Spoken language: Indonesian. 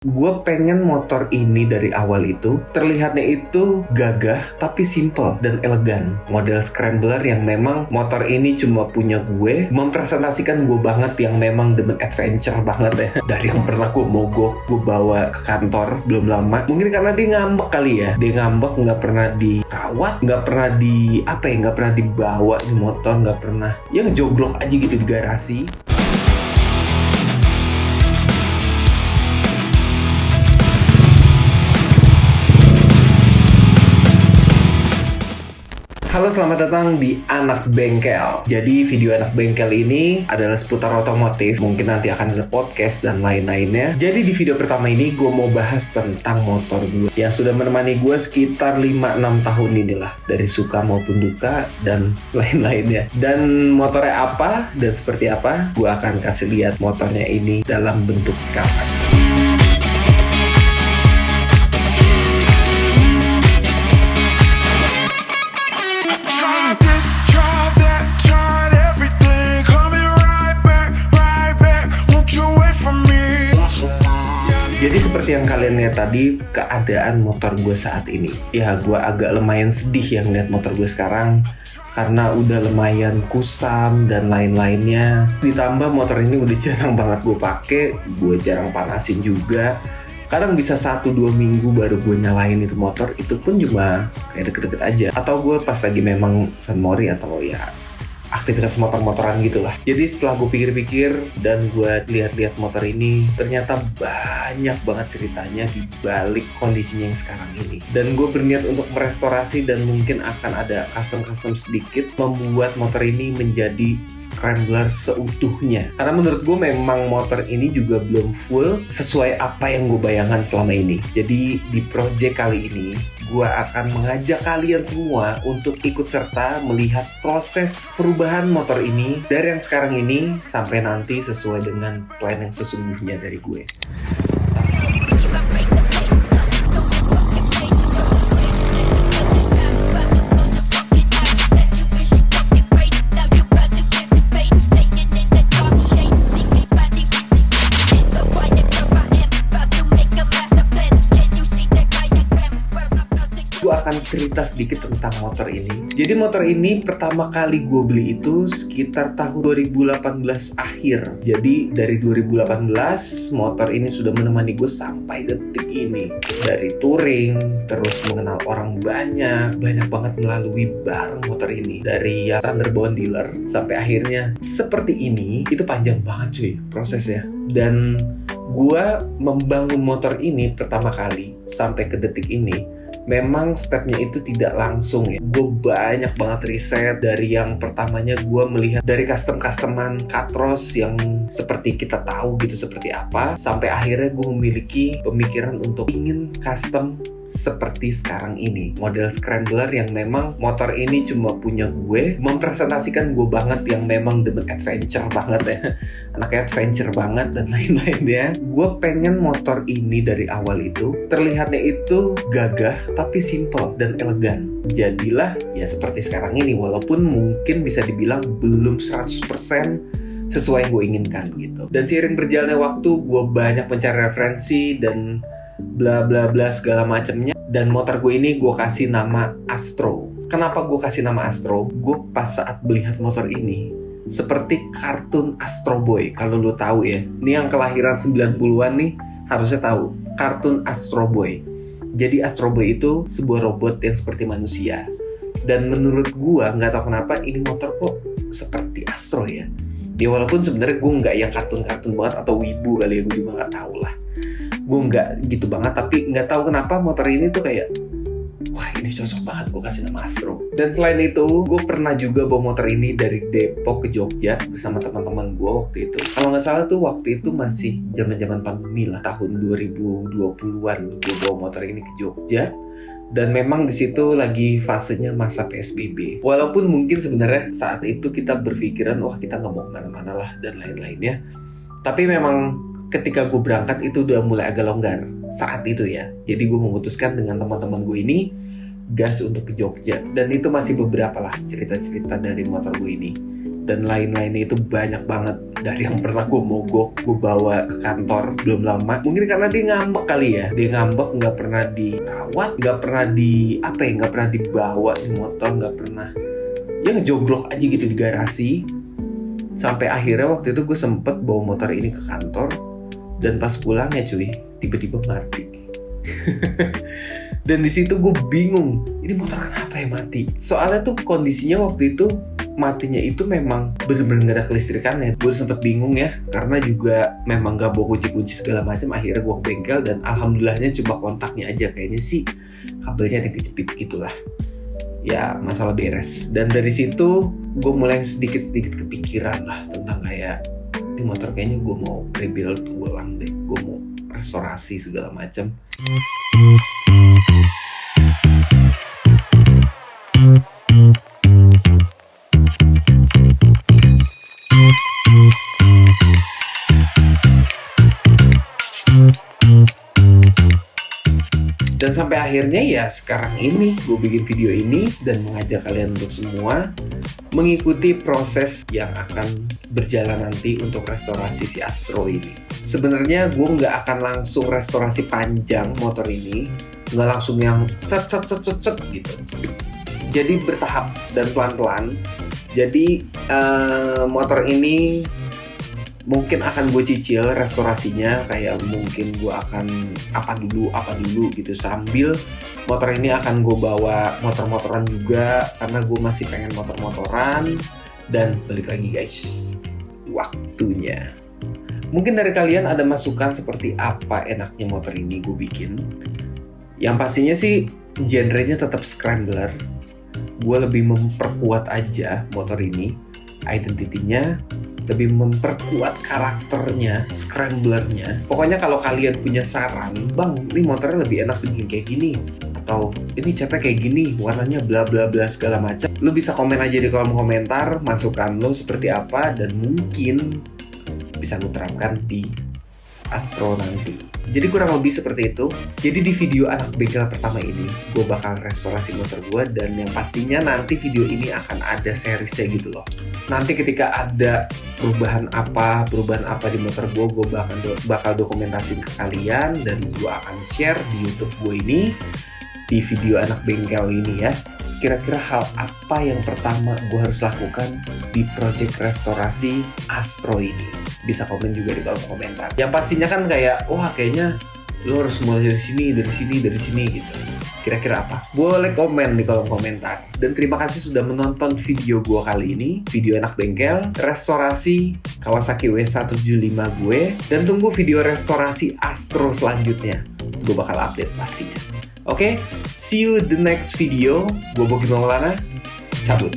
Gue pengen motor ini dari awal itu terlihatnya itu gagah tapi simple dan elegan. Model scrambler yang memang motor ini cuma punya gue, mempresentasikan gue banget yang memang demen adventure banget ya. Dari yang pernah gue mogok, gue bawa ke kantor belum lama. Mungkin karena dia ngambek kali ya. Dia ngambek, nggak pernah dirawat, nggak pernah nggak pernah dibawa di motor, nggak pernah. Ya ngejoglok aja gitu di garasi. Halo, selamat datang di Anak Bengkel. Jadi video Anak Bengkel ini adalah seputar otomotif. Mungkin nanti akan ada podcast dan lain-lainnya. Jadi di video pertama ini gue mau bahas tentang motor gue yang sudah menemani gue sekitar 5-6 tahun inilah. Dari suka maupun duka dan lain-lainnya. Dan motornya apa dan seperti apa, gue akan kasih lihat motornya ini dalam bentuk sekarang. Jadi seperti yang kalian lihat tadi, keadaan motor gue saat ini. Ya, gue agak lumayan sedih ya ngeliat motor gue sekarang. Karena udah lumayan kusam dan lain-lainnya. Ditambah motor ini udah jarang banget gue pakai. Gue jarang panasin juga. Kadang bisa 1-2 minggu baru gue nyalain itu motor. Itu pun cuma kayak deket-deket aja. Atau gue pas lagi memang sunmori atau ya aktivitas motor-motoran gitulah. Jadi setelah gue pikir-pikir dan gue lihat-lihat motor ini, ternyata banyak banget ceritanya di balik kondisinya yang sekarang ini. Dan gue berniat untuk merestorasi dan mungkin akan ada custom-custom sedikit membuat motor ini menjadi scrambler seutuhnya. Karena menurut gue memang motor ini juga belum full sesuai apa yang gue bayangkan selama ini. Jadi di project kali ini gue akan mengajak kalian semua untuk ikut serta melihat proses perubahan motor ini dari yang sekarang ini sampai nanti sesuai dengan plan yang sesungguhnya dari gue. Gue akan cerita sedikit tentang motor ini. Jadi motor ini pertama kali gue beli itu sekitar tahun 2018 akhir. Jadi dari 2018 motor ini sudah menemani gue sampai detik ini. Dari touring, terus mengenal orang banyak banget melalui bareng motor ini. Dari yang underbound dealer sampai akhirnya seperti ini, itu panjang banget cuy prosesnya. Dan gue membangun motor ini pertama kali sampai ke detik ini memang stepnya itu tidak langsung ya. Gue banyak banget riset. Dari yang pertamanya gue melihat dari custom-customan Katros yang seperti kita tahu gitu seperti apa, sampai akhirnya gue memiliki pemikiran untuk ingin custom seperti sekarang ini. Model scrambler yang memang motor ini cuma punya gue, mempresentasikan gue banget yang memang demen adventure banget ya. Anaknya adventure banget dan lain-lainnya. Gue pengen motor ini dari awal itu terlihatnya itu gagah tapi simple dan elegan. Jadilah ya seperti sekarang ini, walaupun mungkin bisa dibilang belum 100% sesuai yang gue inginkan gitu. Dan seiring berjalannya waktu, gue banyak mencari referensi dan bla bla bla segala macamnya. Dan motor gue ini gue kasih nama Astro. Kenapa gue kasih nama Astro? Gue pas saat melihat motor ini seperti kartun Astro Boy. Kalau lo tahu ya, ini yang kelahiran 90-an nih harusnya tahu kartun Astro Boy. Jadi Astro Boy itu sebuah robot yang seperti manusia. Dan menurut gue nggak tahu kenapa ini motor kok seperti Astro ya. Ya walaupun sebenarnya gue nggak yang kartun-kartun banget atau wibu kali ya, gue juga nggak tahu lah. Gue nggak gitu banget, tapi nggak tahu kenapa motor ini tuh kayak, wah ini cocok banget gue kasih nama Astro. Dan selain itu, gue pernah juga bawa motor ini dari Depok ke Jogja bersama teman-teman gue waktu itu. Kalau nggak salah tuh waktu itu masih zaman-zaman pandemi lah, tahun 2020-an gue bawa motor ini ke Jogja. Dan memang di situ lagi fasenya masa PSBB. Walaupun mungkin sebenarnya saat itu kita berpikiran, wah kita nggak mau kemana-mana lah dan lain-lainnya. Tapi memang ketika gue berangkat itu udah mulai agak longgar saat itu ya. Jadi gue memutuskan dengan teman-teman gue ini gas untuk ke Jogja. Dan itu masih beberapa lah cerita-cerita dari motor gue ini. dan lain-lainnya itu banyak banget. Dari yang pernah gue mogok, gue bawa ke kantor belum lama. Mungkin karena dia ngambek kali ya. Dia ngambek, nggak pernah dirawat, nggak pernah nggak pernah dibawa di motor, nggak pernah. Ya ngejogrok aja gitu di garasi. Sampai akhirnya waktu itu gue sempet bawa motor ini ke kantor. Dan pas pulang ya cuy, tiba-tiba mati. Dan di situ gue bingung, ini motor kenapa ya mati? Soalnya tuh kondisinya waktu itu matinya itu memang bener-bener gak ada kelistrikannya. Gue sempet bingung ya, karena juga memang gak bawa kunci-kunci segala macam. Akhirnya gue ke bengkel dan alhamdulillahnya cuma kontaknya aja. Kayaknya sih kabelnya ada yang kejepit gitulah. Ya masalah beres. Dan dari situ gue mulai sedikit-sedikit kepikiran lah tentang kayak ini motor kayaknya gue mau rebuild ulang deh. Gue mau restorasi segala macam. Dan sampai akhirnya ya sekarang ini gue bikin video ini dan mengajak kalian untuk semua mengikuti proses yang akan berjalan nanti untuk restorasi si Astro ini. Sebenarnya gue nggak akan langsung restorasi panjang motor ini, nggak langsung yang set gitu. Jadi bertahap dan pelan-pelan. Jadi motor ini mungkin akan gue cicil restorasinya, kayak mungkin gue akan apa dulu gitu, sambil motor ini akan gue bawa motor-motoran juga karena gue masih pengen motor-motoran. Dan balik lagi guys, waktunya. Mungkin dari kalian ada masukan seperti apa enaknya motor ini gue bikin. Yang pastinya sih genrenya tetap scrambler. Gue lebih memperkuat aja motor ini, identitinya, lebih memperkuat karakternya, scramblernya. Pokoknya kalau kalian punya saran, bang, ini motornya lebih enak bikin kayak gini, atau ini catnya kayak gini, warnanya bla bla bla segala macam, lu bisa komen aja di kolom komentar masukan lu seperti apa, dan mungkin bisa lu terapkan di Astro nanti. Jadi kurang lebih seperti itu. Jadi di video anak bengkel pertama ini, gue bakal restorasi motor gue, dan yang pastinya nanti video ini akan ada seriesnya gitu loh. Nanti ketika ada perubahan apa di motor gue bakal dokumentasin ke kalian, dan gue akan share di YouTube gue ini, di video anak bengkel ini ya. Kira-kira hal apa yang pertama gue harus lakukan di project restorasi Astro ini? Bisa komen juga di kolom komentar. Yang pastinya kan kayak, wah kayaknya lo harus mulai dari sini gitu. Kira-kira apa? Boleh komen di kolom komentar. Dan terima kasih sudah menonton video gue kali ini, video anak bengkel, restorasi Kawasaki W175 gue, dan tunggu video restorasi Astro selanjutnya. Gue bakal update pastinya. Oke, see you the next video. Gue Bogi Maulana, cabut.